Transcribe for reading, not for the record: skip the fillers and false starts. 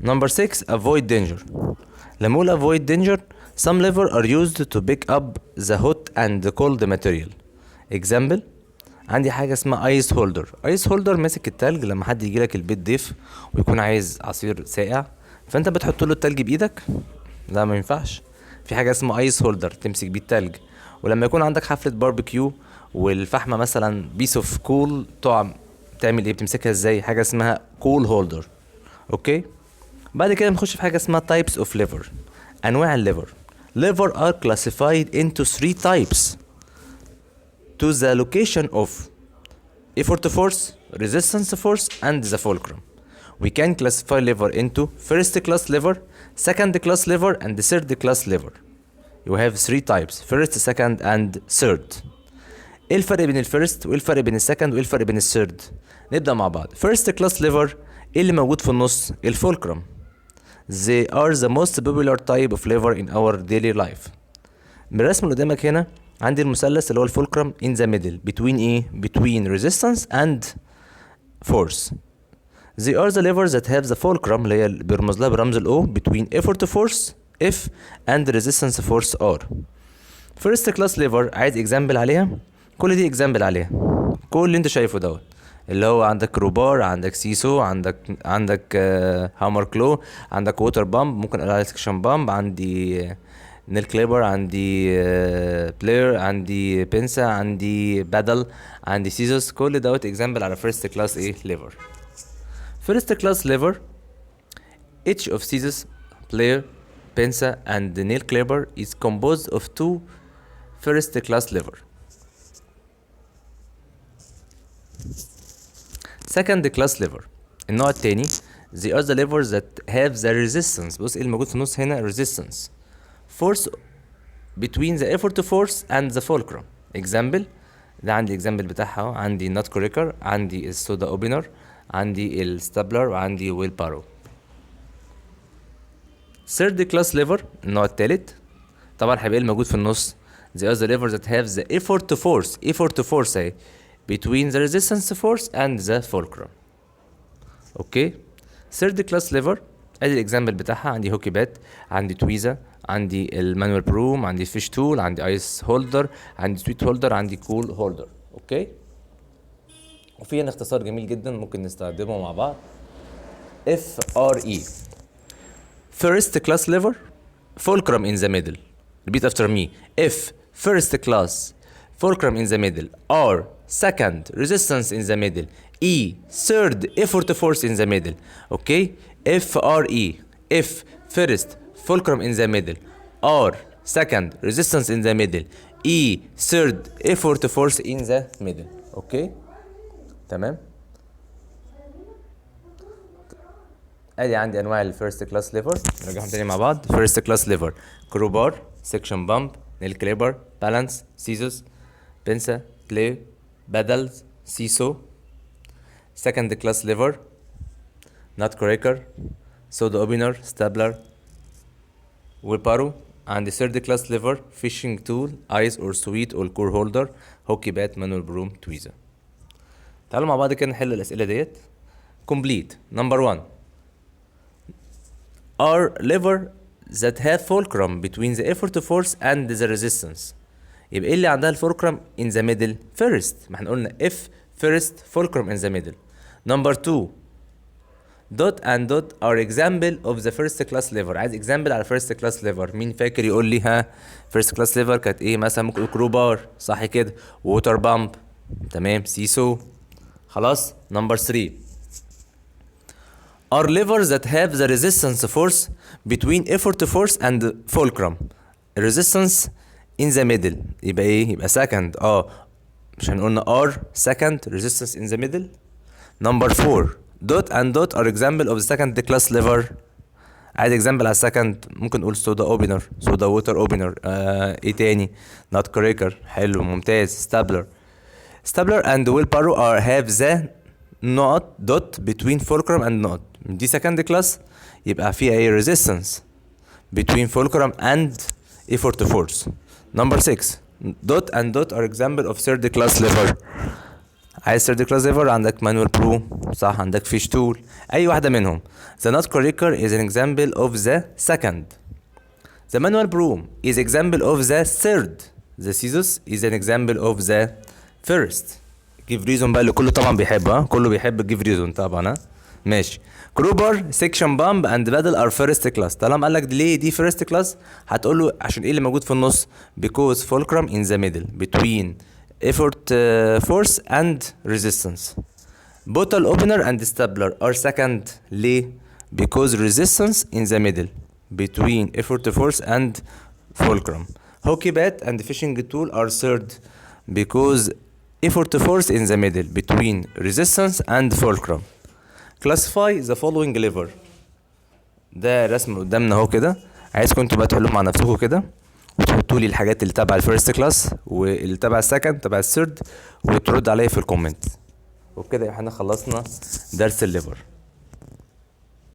Number 6, avoid danger. لما اقول avoid danger, some lever are used to pick up the hot and cold material. Example, عندي حاجة اسمها ice holder. ice holder ماسك التلج. لما حد يجي لك البيت ضيف ويكون عايز عصير ساقع، فانت بتحط له التلج بايدك؟ لا، ما ينفعش. في حاجة اسمها ice holder تمسك بيه التلج. ولما يكون عندك حفلة باربيكيو والفحمة مثلا بيس اوف كول تقع، تعمل ايه؟ بتمسكها ازاي؟ حاجة اسمها cool holder. اوكي، بعد كده نخش في حاجة اسمها types of lever. انواع الليفر. lever are classified into 3 types to the location of effort force, resistance force and the fulcrum. We can classify lever into first class lever, second class lever and third class lever. You have 3 types: first, second and third. ايه الفرق بين الفيرست وايه الفرق بين السكند وايه الفرق بين الثيرد؟ نبدأ مع بعض. first class lever، ايه اللي موجود في النص؟ الفولكرم. They are the most popular type of lever in our daily life. من الرسم اللي قدامك هنا عندي المثلث اللي هو الفولكرم in the middle between ايه؟ between resistance and force. They are the levers that have the fulcrum اللي هي بيرمز لها برمز ال O between effort force F and resistance force R. First class lever عايز example عليها. كل دي example عليها. كل اللي انت شايفه دوت اللي هو عندك كروبار، عندك سيسو، عندك هامر كلو، عندك ووتر بامب، ممكن الكتريشن بامب، عندي نيل كليبر، عندي بلاير، عندي بنسا، عندي بادل، عندي سيزوس. كل دوت example على first class ايه lever. First class lever, each of scissors, player, pincer and nail clipper is composed of 2 first class lever. Second class lever النوع التاني they are the levers that have the resistance. بص ايه الموجود في النص هنا؟ resistance force between the effort force and the fulcrum. example، ده عندي example بتاعها اهو. عندي nut cracker، عندي السودا اوبنر، عندي الستابلر، وعندي ويل بارو. third class lever النوع التالت طبعا هيبقى الموجود في النص they are the levers that have the effort force اهي between the resistance force and the fulcrum. اوكي، third class lever ادي الاكزامبل بتاعها. عندي هوكي بات، عندي تويزا، عندي المانوال بروم، عندي فيش تول، عندي ايس هولدر، عندي سويت هولدر، عندي كول هولدر. اوكي، وفي هنا اختصار جميل جدا ممكن نستخدمه مع بعض، FRE. First class lever, fulcrum in the middle. Repeat after me. F, first class, fulcrum in the middle. R, second, resistance in the middle. E, third, effort force in the middle. Okay? FRE. F, first, fulcrum in the middle. R, second, resistance in the middle. E, third, effort force in the middle. Okay? تمام. ادي عندي انواع الفيرست كلاس ليفر. نرجعهم تاني مع بعض. فيرست كلاس ليفر: كروبار، سكشن بامب، نيل كليبر، بالانس، سيزوس، بنسا، بلاي، بادلز، سيسو. سكند كلاس ليفر: نات كريكر، سودا اوبنر، ستابلر، ويبارو. عندي ثيرد كلاس ليفر: فيشنج تول، ايس اور سويت اور كور هولدر، هوكي بات، مانوال بروم، تويزا. تعالوا مع بعض كده نحل الأسئلة ديت. complete. number 1 are lever that have fulcrum between the effort force and the resistance. يبقى ايه اللي عندها الفولكرم in the middle؟ first. ما احنا قلنا if first fulcrum in the middle. number 2 dot and dot are example of the first class lever. عايز example على first class lever. مين فاكر يقول لي؟ ها، first class lever كانت ايه؟ مثلا ممكن كروبار، صح كده، ووتر بامب، تمام، سيسو. خلاص. number 3 are levers that have the resistance force between effort force and fulcrum. resistance in the middle يبقى ايه؟ يبقى second. مش هنقولنا R second resistance in the middle. number 4 dot and dot are example of the second class lever. عايز example على second. ممكن نقول soda opener، soda water opener. ايه تاني؟ nut cracker. حلو، ممتاز. stapler and wheelbarrow are have the not dot between fulcrum and not. دي second class يبقى فيها ايه؟ resistance between fulcrum and effort force. number 6 dot and dot are example of third class lever. عايز third class liver عندك manual brew صح، عندك fish tool، اي واحدة منهم. The nutcracker is an example of the second. The manual broom is example of the third. The scissors is an example of the first. give reason بقى اللي كله طبعا بيحبها، كله بيحب give reason طبعا ها. ماشي. كروبر section pump and paddle are first class. طالما قال لك ليه دي first class هتقول له عشان ايه اللي موجود في النص؟ because fulcrum in the middle between effort force and resistance. bottle opener and stapler are second. ليه؟ because resistance in the middle between effort force and fulcrum. hockey bat and fishing tool are third because effort force in the middle between resistance and fulcrum. classify the following lever. ده رسم قدامنا اهو كده، عايزكم انتوا بقى تحلوا مع نفسكم كده وتحطوا لي الحاجات اللي تبع الفيرست كلاس واللي تبع السكند تبع الثيرد وترد عليا في الكومنت. وبكده احنا خلصنا درس الليفر.